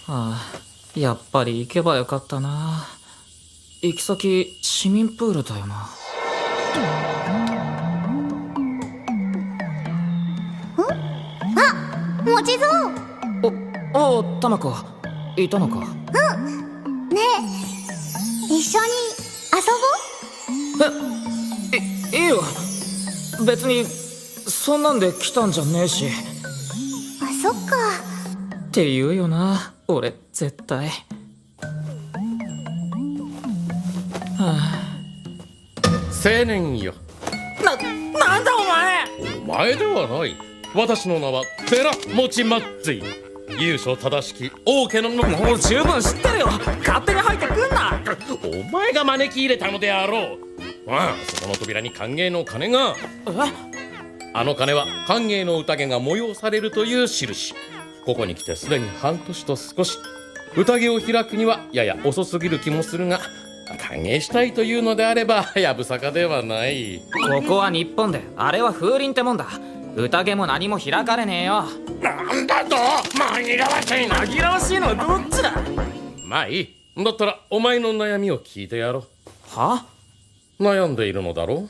ああ、やっぱり行けばよかったな。行き先市民プールだよな。もちぞう。おお、タマコいたのか。ねえ、一緒に遊ぼう。いいよ。別にそんなんで来たんじゃねえし。あ、そっか。って言うよな、俺絶対。青年よ。なんだお前。お前ではない。私の名は寺持まっつい。優勝正しき王家のもう十分知ってるよ。勝手に入ってくんな。お前が招き入れたのであろう。そこの扉に歓迎の鐘が。あの鐘は歓迎の宴が催されるという印。ここに来てすでに半年と少し。宴を開くにはやや遅すぎる気もするが、歓迎したいというのであればやぶさかではない。ここは日本で、あれは風鈴ってもんだ。宴も何も開かれねえよ。なんだと紛らわしいな。紛らわしいのはどっちだ。まあいい。だったらお前の悩みを聞いてやろう。は？悩んでいるのだろう。